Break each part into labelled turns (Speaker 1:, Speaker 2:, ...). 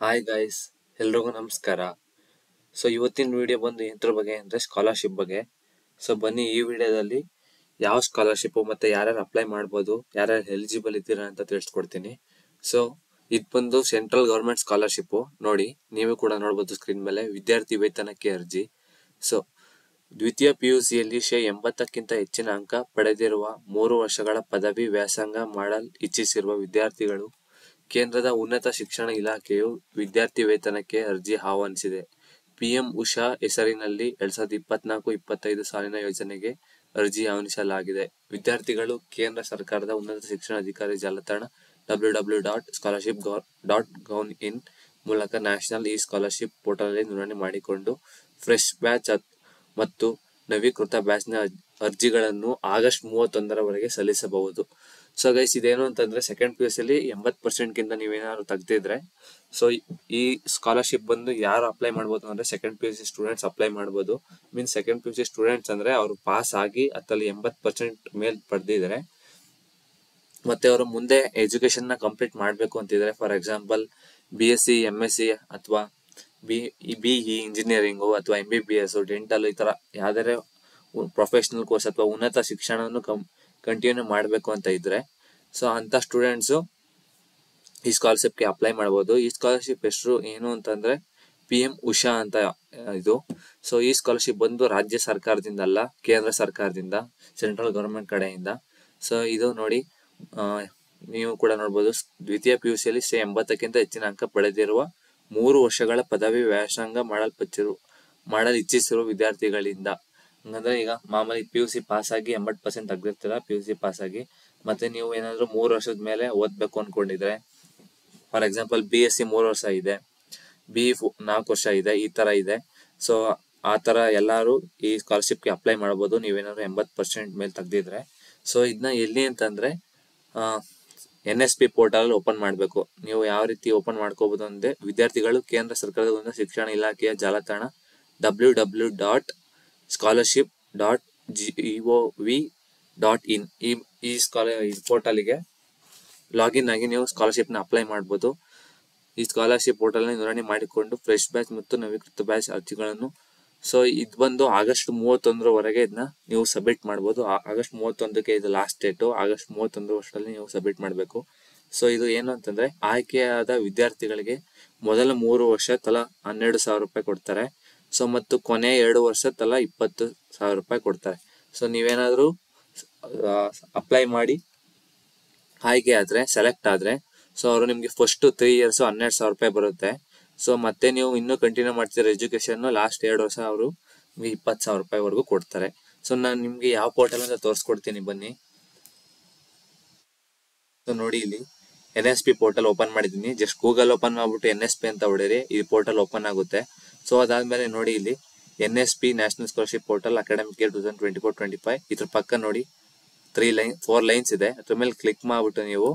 Speaker 1: Hi guys, ಎಲ್ರಿಗೂ ನಮಸ್ಕಾರ. ಇವತ್ತಿನ ವಿಡಿಯೋ ಬಂದು ಎಂದ್ರ ಬಗ್ಗೆ ಅಂದರೆ ಸ್ಕಾಲರ್ಶಿಪ್ ಬಗ್ಗೆ. ಬನ್ನಿ ಈ ವಿಡಿಯೋದಲ್ಲಿ ಯಾವ ಸ್ಕಾಲರ್ಶಿಪ್ ಮತ್ತೆ ಯಾರ್ಯಾರು ಅಪ್ಲೈ ಮಾಡ್ಬೋದು, ಯಾರ್ಯಾರು ಎಲಿಜಿಬಲ್ ಇದ್ದೀರಾ ಅಂತ ತಿಳಿಸ್ಕೊಡ್ತೀನಿ. ಇದು ಬಂದು ಸೆಂಟ್ರಲ್ ಗೌರ್ಮೆಂಟ್ ಸ್ಕಾಲರ್ಶಿಪ್. ನೋಡಿ, ನೀವು ಕೂಡ ನೋಡ್ಬೋದು ಸ್ಕ್ರೀನ್ ಮೇಲೆ, ವಿದ್ಯಾರ್ಥಿ ವೇತನಕ್ಕೆ ಅರ್ಜಿ. ದ್ವಿತೀಯ PUCಯಲ್ಲಿ 80ಕ್ಕಿಂತ ಹೆಚ್ಚಿನ ಅಂಕ ಪಡೆದಿರುವ 3 ವರ್ಷಗಳ ಪದವಿ ವ್ಯಾಸಂಗ ಮಾಡಲು ಇಚ್ಛಿಸಿರುವ ವಿದ್ಯಾರ್ಥಿಗಳು ಕೇಂದ್ರದ ಉನ್ನತ ಶಿಕ್ಷಣ ಇಲಾಖೆಯು ವಿದ್ಯಾರ್ಥಿ ವೇತನಕ್ಕೆ ಅರ್ಜಿ ಆಹ್ವಾನಿಸಿದೆ. PM ಉಷಾ ಹೆಸರಿನಲ್ಲಿ 2024-25 ಸಾಲಿನ ಯೋಜನೆಗೆ ಅರ್ಜಿ ಆಹ್ವಾನಿಸಲಾಗಿದೆ. ವಿದ್ಯಾರ್ಥಿಗಳು ಕೇಂದ್ರ ಸರ್ಕಾರದ ಉನ್ನತ ಶಿಕ್ಷಣ ಅಧಿಕಾರಿ ಜಾಲತಾಣ www.scholarship.gov.in ಮೂಲಕ ನ್ಯಾಷನಲ್ ಇ-ಸ್ಕಾಲರ್ಶಿಪ್ ಪೋರ್ಟಲ್ನಲ್ಲಿ ನೋಂದಣಿ ಮಾಡಿಕೊಂಡು ಫ್ರೆಶ್ ಬ್ಯಾಚ್ ಮತ್ತು ನವೀಕೃತ ಬ್ಯಾಚ್ನ ಅರ್ಜಿಗಳನ್ನು ಆಗಸ್ಟ್ 31ರವರೆಗೆ ಸಲ್ಲಿಸಬಹುದು. ಗೈಸ್, ಇದೇನು ಅಂತಂದ್ರೆ ಸೆಕೆಂಡ್ PUCಯಲ್ಲಿ 80%ಗಿಂತ ನೀವೇನಾದ್ರು ತೆಗ್ದಿದ್ರೆ ಈ ಸ್ಕಾಲರ್ಶಿಪ್ ಬಂದು ಯಾರು ಅಪ್ಲೈ ಮಾಡ್ಬೋದು ಅಂದ್ರೆ ಸೆಕೆಂಡ್ PUC ಸ್ಟೂಡೆಂಟ್ಸ್ ಅಪ್ಲೈ ಮಾಡ್ಬೋದು. ಮೀನ್ಸ್ ಸೆಕೆಂಡ್ PUC ಸ್ಟೂಡೆಂಟ್ಸ್ ಅಂದ್ರೆ ಅವರು ಪಾಸ್ ಆಗಿ ಅದ್ರಲ್ಲಿ 80% ಮೇಲ್ ಪಡೆದಿದ್ರೆ ಮತ್ತೆ ಅವರು ಮುಂದೆ ಎಜುಕೇಶನ್ ನ ಕಂಪ್ಲೀಟ್ ಮಾಡ್ಬೇಕು ಅಂತಿದ್ರೆ, ಫಾರ್ ಎಕ್ಸಾಂಪಲ್ BSc, MSc ಅಥವಾ BE ಇಂಜಿನಿಯರಿಂಗು ಅಥವಾ MBBS, ಡೆಂಟಲ್, ಈ ತರ ಯಾವ್ದಾರೆ ಪ್ರೊಫೆಷನಲ್ ಕೋರ್ಸ್ ಅಥವಾ ಉನ್ನತ ಶಿಕ್ಷಣವನ್ನು ಕಂಟಿನ್ಯೂ ಮಾಡಬೇಕು ಅಂತ ಇದ್ರೆ ಅಂತ ಸ್ಟೂಡೆಂಟ್ಸ್ ಈ ಸ್ಕಾಲರ್ಶಿಪ್ಗೆ ಅಪ್ಲೈ ಮಾಡ್ಬೋದು. ಈ ಸ್ಕಾಲರ್ಶಿಪ್ ಹೆಸರು ಏನು ಅಂತಂದ್ರೆ PM ಉಷಾ ಅಂತ ಇದು. ಈ ಸ್ಕಾಲರ್ಶಿಪ್ ಬಂದು ರಾಜ್ಯ ಸರ್ಕಾರದಿಂದ ಅಲ್ಲ, ಕೇಂದ್ರ ಸರ್ಕಾರದಿಂದ, ಸೆಂಟ್ರಲ್ ಗವರ್ಮೆಂಟ್ ಕಡೆಯಿಂದ. ಇದು ನೋಡಿ, ನೀವು ಕೂಡ ನೋಡ್ಬೋದು, ದ್ವಿತೀಯ PUCಯಲ್ಲಿ 80ಕ್ಕಿಂತ ಹೆಚ್ಚಿನ ಅಂಕ ಪಡೆದಿರುವ 3 ವರ್ಷಗಳ ಪದವಿ ವ್ಯಾಸಂಗ ಮಾಡಲು ಇಚ್ಛಿಸಿರುವ ವಿದ್ಯಾರ್ಥಿಗಳಿಂದ. ಹಂಗಂದ್ರೆ ಈಗ ಮಾಮೂಲಿ PUC ಪಾಸ್ ಆಗಿ 80% ತೆಗ್ದಿರ್ತೀರ, PUC ಪಾಸ್ ಆಗಿ ಮತ್ತೆ ನೀವು ಏನಾದ್ರು 3 ವರ್ಷದ ಮೇಲೆ ಓದ್ಬೇಕು ಅನ್ಕೊಂಡಿದ್ರೆ, ಫಾರ್ ಎಕ್ಸಾಂಪಲ್ BSc 3 ವರ್ಷ ಇದೆ, BE 4 ವರ್ಷ ಇದೆ, ಈ ತರ ಇದೆ. ಆ ತರ ಎಲ್ಲಾರು ಈ ಸ್ಕಾಲರ್ಶಿಪ್ಗೆ ಅಪ್ಲೈ ಮಾಡಬಹುದು, ನೀವೇನಾದ್ರು 80% ಮೇಲೆ ತೆಗ್ದಿದ್ರೆ. ಇದನ್ನ ಎಲ್ಲಿ ಅಂತಂದ್ರೆ NSP ಪೋರ್ಟಲ್ ಓಪನ್ ಮಾಡಬೇಕು. ನೀವು ಯಾವ ರೀತಿ ಓಪನ್ ಮಾಡ್ಕೋಬಹುದು ಅಂದ್ರೆ, ವಿದ್ಯಾರ್ಥಿಗಳು ಕೇಂದ್ರ ಸರ್ಕಾರದ ಉನ್ನತ ಶಿಕ್ಷಣ ಇಲಾಖೆಯ ಜಾಲತಾಣ www.scholarship.gov.in ಈ ಪೋರ್ಟಲ್ಗೆ ಲಾಗಿನ್ ಆಗಿ ನೀವು ಸ್ಕಾಲರ್ಶಿಪ್ ನ ಅಪ್ಲೈ ಮಾಡಬಹುದು. ಈ ಸ್ಕಾಲರ್ಶಿಪ್ ಪೋರ್ಟಲ್ ನೋಂದಣಿ ಮಾಡಿಕೊಂಡು ಫ್ರೆಶ್ ಬ್ಯಾಚ್ ಮತ್ತು ನವೀಕೃತ ಬ್ಯಾಚ್ ಅರ್ಜಿಗಳನ್ನು ಇದು ಬಂದು ಆಗಸ್ಟ್ 31ರವರೆಗೆ ಇದನ್ನ ನೀವು ಸಬ್ಮಿಟ್ ಮಾಡಬಹುದು. ಆಗಸ್ಟ್ 31ಕ್ಕೆ ಇದು ಲಾಸ್ಟ್ ಡೇಟು. ಆಗಸ್ಟ್ 31 ವರ್ಷದಲ್ಲಿ ನೀವು ಸಬ್ಮಿಟ್ ಮಾಡಬೇಕು. ಇದು ಏನು ಅಂತಂದ್ರೆ, ಆಯ್ಕೆಯಾದ ವಿದ್ಯಾರ್ಥಿಗಳಿಗೆ ಮೊದಲ 3 ವರ್ಷ ತಲಾ 12,000 ರೂಪಾಯಿ ಕೊಡ್ತಾರೆ. ಮತ್ತು ಕೊನೆ 2 ವರ್ಷ ತಲಾ 20,000 ರೂಪಾಯಿ ಕೊಡ್ತಾರೆ. ನೀವೇನಾದ್ರೂ ಅಪ್ಲೈ ಮಾಡಿ ಆಯ್ಕೆ ಆದ್ರೆ, ಸೆಲೆಕ್ಟ್ ಆದ್ರೆ ಅವರು ನಿಮ್ಗೆ ಫಸ್ಟ್ 3 ಇಯರ್ಸ್ 12,000 ರೂಪಾಯಿ ಬರುತ್ತೆ. ಮತ್ತೆ ನೀವು ಇನ್ನೂ ಕಂಟಿನ್ಯೂ ಮಾಡ್ತಿರೋ ಎಜುಕೇಶನ್ ಲಾಸ್ಟ್ 2 ವರ್ಷ ಅವರು 20,000 ರೂಪಾಯಿವರೆಗೂ ಕೊಡ್ತಾರೆ. ನಾನು ನಿಮ್ಗೆ ಯಾವ ಪೋರ್ಟಲ್ ಅಂತ ತೋರಿಸ್ಕೊಡ್ತೀನಿ, ಬನ್ನಿ. ನೋಡಿ, ಇಲ್ಲಿ NSP ಪೋರ್ಟಲ್ ಓಪನ್ ಮಾಡಿದೀನಿ. ಜಸ್ಟ್ ಗೂಗಲ್ ಓಪನ್ ಮಾಡ್ಬಿಟ್ಟು NSP ಅಂತ ಹೊಡೆರಿ, ಈ ಪೋರ್ಟಲ್ ಓಪನ್ ಆಗುತ್ತೆ. ಅದಾದ್ಮೇಲೆ ನೋಡಿ, ಇಲ್ಲಿ NSP national scholarship portal academic year 2024-25 ಇದ್ರ ಪಕ್ಕ ನೋಡಿ 4 ಲೈನ್ಸ್ ಇದೆ. ಅದ್ರ ಮೇಲೆ ಕ್ಲಿಕ್ ಮಾಡ್ಬಿಟ್ಟು ನೀವು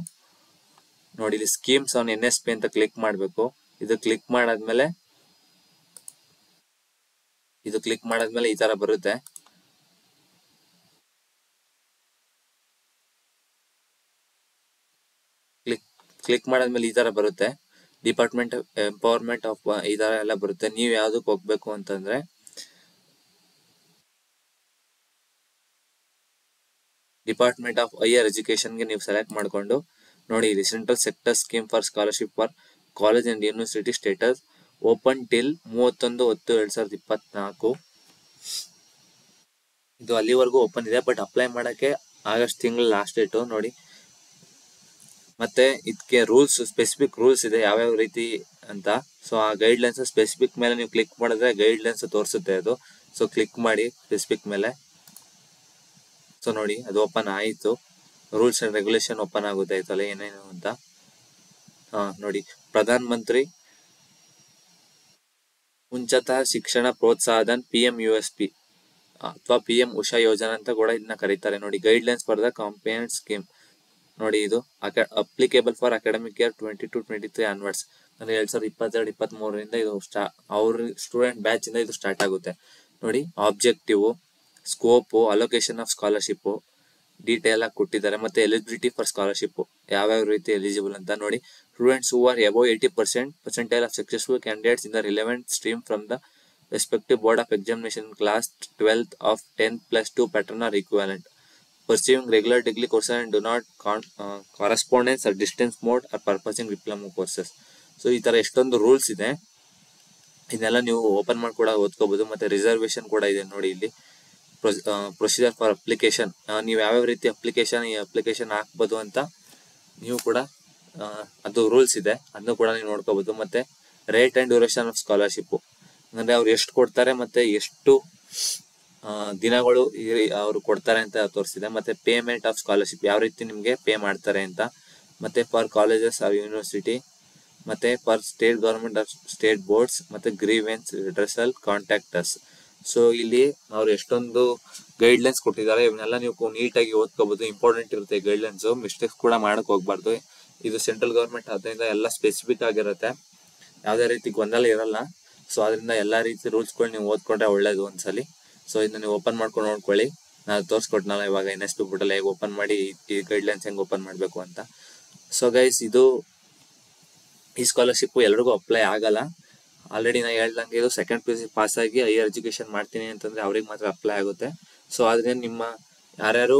Speaker 1: ನೋಡಿ, ಇಲ್ಲಿ ಸ್ಕೀಮ್ಸ್ ಆನ್ NSP ಅಂತ ಕ್ಲಿಕ್ ಮಾಡಬೇಕು. ಇದು ಕ್ಲಿಕ್ ಮಾಡಾದ್ಮೇಲೆ ಈ ತರ ಬರುತ್ತೆ. ಕ್ಲಿಕ್ ಮಾಡಾದ್ಮೇಲೆ ಈ ತರ ಬರುತ್ತೆ. ಡಿಪಾರ್ಟ್ಮೆಂಟ್ ಎಂಪವರ್ಮೆಂಟ್ ಆಫ್ ಈ ತರ ಎಲ್ಲ ಬರುತ್ತೆ. ನೀವು ಯಾವ್ದಕ್ಕೆ ಹೋಗ್ಬೇಕು ಅಂತಂದ್ರೆ, ಡಿಪಾರ್ಟ್ಮೆಂಟ್ ಆಫ್ ಹೈಯರ್ ಎಜುಕೇಶನ್ಗೆ ನೀವು ಸೆಲೆಕ್ಟ್ ಮಾಡ್ಕೊಂಡು ನೋಡಿ, ಇಲ್ಲಿ central sector scheme for scholarship for college and university status open till 31/10/2024. ಇದು ಅಲ್ಲಿವರೆಗೂ ಓಪನ್ ಇದೆ, ಬಟ್ ಅಪ್ಲೈ ಮಾಡಕ್ಕೆ ಆಗಸ್ಟ್ ತಿಂಗಳ ಲಾಸ್ಟ್ ಡೇಟು ನೋಡಿ. ಮತ್ತೆ ಇದಕ್ಕೆ ಸ್ಪೆಸಿಫಿಕ್ ರೂಲ್ಸ್ ಇದೆ, ಯಾವ್ಯಾವ ರೀತಿ ಅಂತ. ಆ ಗೈಡ್ ಲೈನ್ಸ್ ಸ್ಪೆಸಿಫಿಕ್ ಮೇಲೆ ನೀವು ಕ್ಲಿಕ್ ಮಾಡಿದ್ರೆ ಗೈಡ್ ಲೈನ್ಸ್ ತೋರಿಸುತ್ತೆ ಅದು. ಕ್ಲಿಕ್ ಮಾಡಿ ಸ್ಪೆಸಿಫಿಕ್ ಮೇಲೆ. ನೋಡಿ, ಅದು ಓಪನ್ ಆಯಿತು. ರೂಲ್ಸ್ ಅಂಡ್ ರೆಗ್ಯುಲೇಷನ್ ಓಪನ್ ಆಗುತ್ತೆ ಆಯ್ತಲ್ಲ, ಏನೇನು ಅಂತ. ನೋಡಿ, ಪ್ರಧಾನ ಮಂತ್ರಿ ಉನ್ನತ ಶಿಕ್ಷಣ ಪ್ರೋತ್ಸಾಹಧನ್ PMUSP ಅಥವಾ PM ಉಷಾ ಯೋಜನಾ ಅಂತ ಕೂಡ ಇದನ್ನ ಕರೀತಾರೆ. ನೋಡಿ, guidelines for the component scheme. ನೋಡಿ, ಇದು applicable for academic year 22-23 onwards. ಅಂದ್ರೆ 2022-23ರಿಂದ ಇದು ಅವ್ರ ಸ್ಟೂಡೆಂಟ್ ಬ್ಯಾಚ್ ಇಂದ ಇದು ಸ್ಟಾರ್ಟ್ ಆಗುತ್ತೆ. ನೋಡಿ, objective, scope, allocation of scholarship, detail ಆಗಿ ಕೊಟ್ಟಿದ್ದಾರೆ. ಮತ್ತೆ ಎಲಿಜಿಬಿಲಿಟಿ ಫಾರ್ ಸ್ಕಾಲರ್ಶಿಪ್ ಯಾವ್ಯಾವ ರೀತಿ ಎಲಿಜಿಬಲ್ ಅಂತ ನೋಡಿ. Students who are above 80% percentile of successful candidates in the relevant stream from the respective board of examination class 12th of 10 plus 2 pattern or equivalent, pursuing regular degree courses and do not correspondence or distance mode or purposing diploma courses. So ಈ ತರ ಎಷ್ಟೊಂದು rules ಇದೆ, ಇದನ್ನೆಲ್ಲ ನೀವು open ಮಾಡಿ ಕೂಡ ಓದ್ಕೋಬಹುದು. ಮತ್ತೆ reservation ಕೂಡ ಇದೆ ನೋಡಿ ಇಲ್ಲಿ. ಪ್ರೊಸೀಜರ್ ಫಾರ್ ಅಪ್ಲಿಕೇಶನ್, ನೀವು ಯಾವ್ಯಾವ ರೀತಿ ಅಪ್ಲಿಕೇಶನ್ ಹಾಕ್ಬೋದು ಅಂತ ನೀವು ಕೂಡ ಅದು ರೂಲ್ಸ್ ಇದೆ, ಅದನ್ನು ಕೂಡ ನೀವು ನೋಡ್ಕೋಬಹುದು. ಮತ್ತೆ rate and duration of scholarship ಅಂದ್ರೆ ಅವ್ರು ಎಷ್ಟು ಕೊಡ್ತಾರೆ ಮತ್ತೆ ಎಷ್ಟು ದಿನಗಳು ಅವರು ಕೊಡ್ತಾರೆ ಅಂತ ತೋರಿಸಿದೆ. ಮತ್ತೆ ಪೇಮೆಂಟ್ ಆಫ್ ಸ್ಕಾಲರ್ಶಿಪ್ ಯಾವ ರೀತಿ ನಿಮ್ಗೆ ಪೇ ಮಾಡ್ತಾರೆ ಅಂತ. ಮತ್ತೆ ಫಾರ್ ಕಾಲೇಜಸ್ ಆರ್ ಯೂನಿವರ್ಸಿಟಿ, ಮತ್ತೆ for state government of state boards, ಮತ್ತೆ ಗ್ರೀವೆನ್ಸ್ ರಿಡ್ರೆಸಲ್ ಕಾಂಟ್ಯಾಕ್ಟರ್ಸ್. ಸೊ ಇಲ್ಲಿ ಅವ್ರು ಎಷ್ಟೊಂದು ಗೈಡ್ಲೈನ್ಸ್ ಕೊಟ್ಟಿದ್ದಾರೆ, ಇವನ್ನೆಲ್ಲ ನೀವು ನೀಟಾಗಿ ಓದ್ಕೋಬಹುದು. ಇಂಪಾರ್ಟೆಂಟ್ ಇರುತ್ತೆ ಗೈಡ್ಲೈನ್ಸ್, ಮಿಸ್ಟೇಕ್ಸ್ ಕೂಡ ಮಾಡಕ್ ಹೋಗ್ಬಾರ್ದು. ಇದು ಸೆಂಟ್ರಲ್ ಗವರ್ಮೆಂಟ್ ಅದರಿಂದ ಎಲ್ಲ ಸ್ಪೆಸಿಫಿಕ್ ಆಗಿರುತ್ತೆ, ಯಾವುದೇ ರೀತಿ ಗೊಂದಲ ಇರಲ್ಲ. ಸೊ ಅದರಿಂದ ಎಲ್ಲಾ ರೀತಿ ರೂಲ್ಸ್ಗಳು ನೀವು ಓದ್ಕೊಂಡ್ರೆ ಒಳ್ಳೇದು ಒಂದ್ಸಲಿ. ಸೊ ಇದನ್ನ ನೀವು ಓಪನ್ ಮಾಡ್ಕೊಂಡು ನೋಡ್ಕೊಳ್ಳಿ. ನಾನು ತೋರಿಸ್ಕೊಟ್ನಲ್ಲ ಇವಾಗ NSP ಪೋರ್ಟಲ್ ಹೇಗೆ ಓಪನ್ ಮಾಡಿ ಈ ಗೈಡ್ಲೈನ್ಸ್ ಹೆಂಗ್ ಓಪನ್ ಮಾಡ್ಬೇಕು ಅಂತ. ಸೊ ಗೈಸ್, ಈ ಸ್ಕಾಲರ್ಶಿಪ್ ಎಲ್ರಿಗೂ ಅಪ್ಲೈ ಆಗಲ್ಲ. ಆಲ್ರೆಡಿ ನಾ ಹೇಳ್ದಂಗೆ ಇದು ಸೆಕೆಂಡ್ PUC ಪಾಸ್ ಆಗಿ ಹೈಯರ್ ಎಜುಕೇಶನ್ ಮಾಡ್ತೀನಿ ಅಂತಂದ್ರೆ ಅವ್ರಿಗೆ ಮಾತ್ರ ಅಪ್ಲೈ ಆಗುತ್ತೆ. ಸೊ ಆದ್ರಿಂದ ನಿಮ್ಮ ಯಾರ್ಯಾರು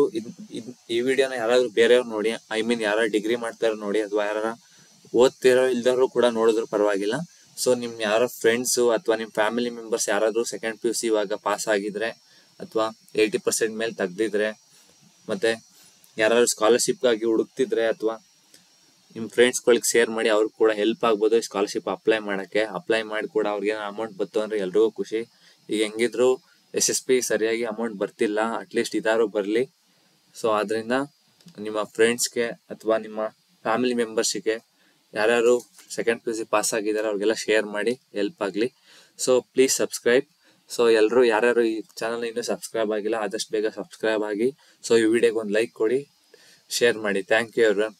Speaker 1: ಈ ವಿಡಿಯೋನ ಯಾರಾದ್ರೂ ಬೇರೆಯವ್ರು ನೋಡಿ, ಐ ಮೀನ್ ಯಾರು ಡಿಗ್ರಿ ಮಾಡ್ತಾರೋ ನೋಡಿ, ಅಥವಾ ಯಾರು ಓದ್ತಿರೋ ಇಲ್ದವ್ರು ಕೂಡ ನೋಡಿದ್ರು ಪರವಾಗಿಲ್ಲ. ಸೊ ನಿಮ್ ಯಾರೋ ಫ್ರೆಂಡ್ಸ್ ಅಥವಾ ನಿಮ್ ಫ್ಯಾಮಿಲಿ ಮೆಂಬರ್ಸ್ ಯಾರಾದ್ರೂ ಸೆಕೆಂಡ್ PUC ಇವಾಗ ಪಾಸ್ ಆಗಿದ್ರೆ ಅಥವಾ 80% ಮೇಲೆ ತೆಗ್ದಿದ್ರೆ, ಮತ್ತೆ ಯಾರಾದ್ರೂ ಸ್ಕಾಲರ್ಶಿಪ್ ಆಗಿ ಹುಡುಕ್ತಿದ್ರೆ ಅಥವಾ ನಿಮ್ ಫ್ರೆಂಡ್ಸ್ ಗಳಿಗೆ ಶೇರ್ ಮಾಡಿ, ಅವ್ರಿಗೆ ಕೂಡ ಹೆಲ್ಪ್ ಆಗ್ಬೋದು ಸ್ಕಾಲರ್ಶಿಪ್ ಅಪ್ಲೈ ಮಾಡಿ ಕೂಡ ಅವ್ರಿಗೆ ಅಮೌಂಟ್ ಬಂತು ಅಂದ್ರೆ ಎಲ್ರಿಗೂ ಖುಷಿ. ಈಗ ಹೆಂಗಿದ್ರು SSP ಸರಿಯಾಗಿ ಅಮೌಂಟ್ ಬರ್ತಿಲ್ಲ, ಅಟ್ಲೀಸ್ಟ್ ಇದಾರು ಬರ್ಲಿ. ಸೊ ಆದ್ರಿಂದ ನಿಮ್ಮ ಫ್ರೆಂಡ್ಸ್ಗೆ ಅಥವಾ ನಿಮ್ಮ ಫ್ಯಾಮಿಲಿ ಮೆಂಬರ್ಸ್ಗೆ ಯಾರ್ಯಾರು ಸೆಕೆಂಡ್ PUC ಪಾಸ್ ಆಗಿದ್ದಾರೆ ಅವ್ರಿಗೆಲ್ಲ ಶೇರ್ ಮಾಡಿ, ಹೆಲ್ಪ್ ಆಗ್ಲಿ. So please subscribe. ಸೊ ಎಲ್ಲರೂ ಯಾರ್ಯಾರು ಈ ಚಾನಲ್ ಇನ್ನೂ ಸಬ್ಸ್ಕ್ರೈಬ್ ಆಗಿಲ್ಲ ಆದಷ್ಟು ಬೇಗ ಸಬ್ಸ್ಕ್ರೈಬ್ ಆಗಿ. ಸೊ ಈ ವಿಡಿಯೋಗೆ ಒಂದು ಲೈಕ್ ಕೊಡಿ, ಶೇರ್ ಮಾಡಿ. Thank you everyone.